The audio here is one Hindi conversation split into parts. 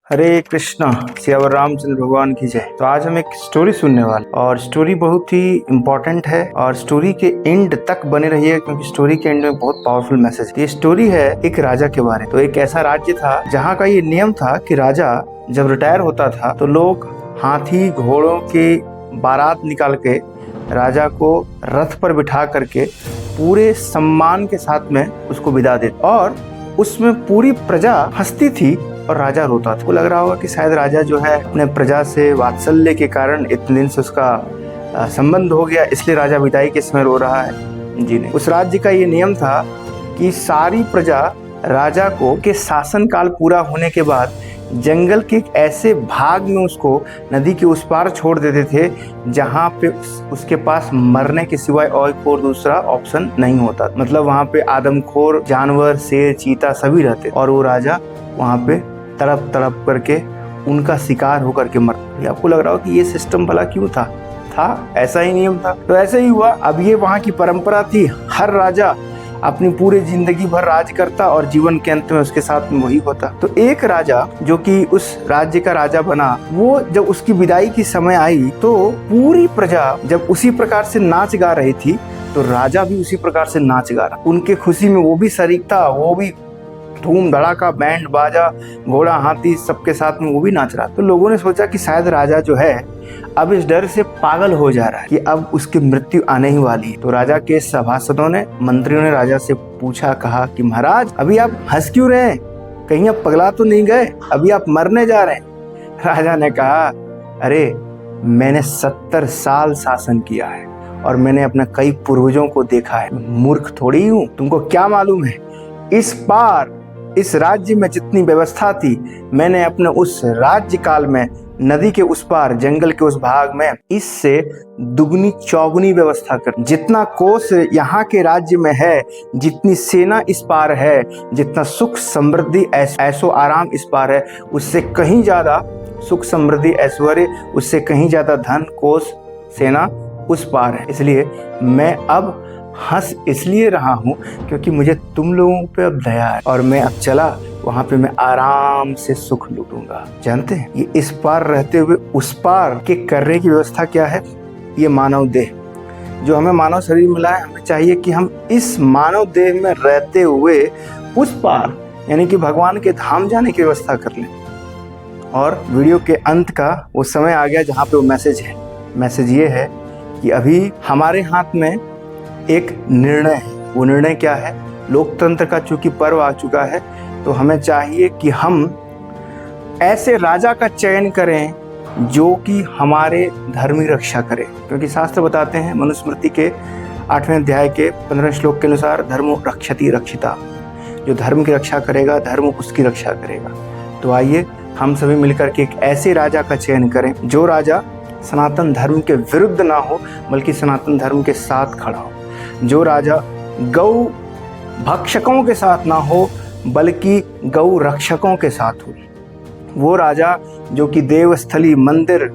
हरे कृष्णा, सियावर रामचंद्र भगवान की जय। तो आज हम एक स्टोरी सुनने वाले और स्टोरी बहुत ही इम्पोर्टेंट है और स्टोरी के एंड तक बने रहिए क्योंकि स्टोरी के एंड में बहुत पावरफुल मैसेज है। ये स्टोरी है एक राजा के बारे में। तो एक ऐसा राज्य था जहाँ का ये नियम था कि राजा जब रिटायर होता था तो लोग हाथी घोड़ों की बारात निकाल के राजा को रथ पर बिठा करके पूरे सम्मान के साथ में उसको विदा देते और उसमें पूरी प्रजा हंसती थी और राजा रोता था। को लग रहा होगा कि शायद राजा जो है अपने प्रजा से वात्सल्य के कारण इतने दिन से उसका संबंध हो गया, इसलिए राजा विदाई के समय रो रहा है। जी नहीं, उस राज्य का ये नियम था कि सारी प्रजा राजा को के शासन काल पूरा होने के बाद जंगल के एक ऐसे भाग में उसको नदी के उस पार छोड़ देते थे जहाँ पे उसके पास मरने के सिवाय और कोई दूसरा ऑप्शन नहीं होता। मतलब वहाँ पे आदमखोर जानवर, शेर, चीता सभी रहते और वो राजा वहाँ पे तड़प तड़प करके उनका शिकार होकर के मरता। आपको लग रहा हो कि ये सिस्टम भला क्यों था ऐसा ही नियम था। तो ऐसे ही हुआ। अब ये वहाँ की परंपरा थी, हर राजा अपनी पूरी जिंदगी भर राज करता और जीवन के अंत में उसके साथ में वही होता। तो एक राजा जो कि उस राज्य का राजा बना, वो जब उसकी विदाई की समय आई तो पूरी प्रजा जब उसी प्रकार से नाच गा रही थी तो राजा भी उसी प्रकार से नाच गा रहा। उनके खुशी में वो भी शरीक था, वो भी धूम धड़ाका, बैंड बाजा, घोड़ा हाथी सबके साथ में वो भी नाच रहा। तो लोगों ने सोचा कि शायद राजा जो है अब इस डर से पागल हो जा रहा है कि अब उसकी मृत्यु आने ही वाली है। तो राजा के सभासदों ने, मंत्रियों ने राजा से पूछा, कहा कि महाराज अभी आप हंस क्यों रहे हैं, कहीं आप पगला तो नहीं गए, अभी आप मरने जा रहे हैं। राजा ने कहा, अरे मैंने 70 साल शासन किया है और मैंने अपने कई पूर्वजों को देखा है, मूर्ख थोड़ी हूँ। तुमको क्या मालूम है, इस पार इस राज्य में जितनी व्यवस्था थी मैंने अपने उस राज्य काल में नदी के उस पार जंगल के उस भाग में इससे दुगनी चौगुनी व्यवस्था कर। जितना कोष यहाँ के राज्य में है, जितनी सेना इस पार है, जितना सुख समृद्धि ऐशो आराम इस पार है, उससे कहीं ज्यादा सुख समृद्धि ऐश्वर्य, उससे कहीं ज्यादा धन कोष सेना उस पार है। इसलिए मैं अब हंस इसलिए रहा हूँ क्योंकि मुझे तुम लोगों पे अब दया है और मैं अब चला वहाँ पे मैं आराम से सुख लूटूंगा। जानते हैं ये इस पार रहते हुए उस पार के करने की व्यवस्था क्या है? ये मानव देह जो हमें मानव शरीर मिला है, हमें चाहिए कि हम इस मानव देह में रहते हुए उस पार यानी कि भगवान के धाम जाने की व्यवस्था कर लें। और वीडियो के अंत का वो समय आ गया जहाँ पे वो मैसेज है। मैसेज ये है कि अभी हमारे हाथ में एक निर्णय है। वो निर्णय क्या है? लोकतंत्र का चूंकि पर्व आ चुका है तो हमें चाहिए कि हम ऐसे राजा का चयन करें जो कि हमारे धर्म की रक्षा करे। क्योंकि शास्त्र बताते हैं, मनुस्मृति के 8वें अध्याय के 15 श्लोक के अनुसार धर्म रक्षति रक्षिता, जो धर्म की रक्षा करेगा धर्म उसकी रक्षा करेगा। तो आइए हम सभी मिलकर के एक ऐसे राजा का चयन करें जो राजा सनातन धर्म के विरुद्ध ना हो बल्कि सनातन धर्म के साथ खड़ा हो, जो राजा गौ भक्षकों के साथ ना हो बल्कि गौ रक्षकों के साथ हो, वो राजा जो कि देवस्थली मंदिर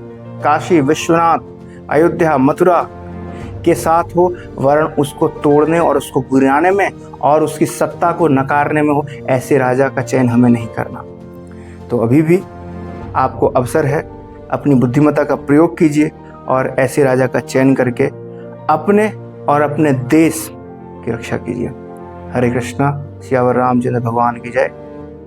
काशी विश्वनाथ अयोध्या मथुरा के साथ हो, वरन उसको तोड़ने और उसको गिराने में और उसकी सत्ता को नकारने में हो। ऐसे राजा का चयन हमें नहीं करना। तो अभी भी आपको अवसर है, अपनी बुद्धिमत्ता का प्रयोग कीजिए और ऐसे राजा का चयन करके अपने और अपने देश की रक्षा कीजिए। हरे कृष्णा, सियावर रामचंद्र भगवान की जय।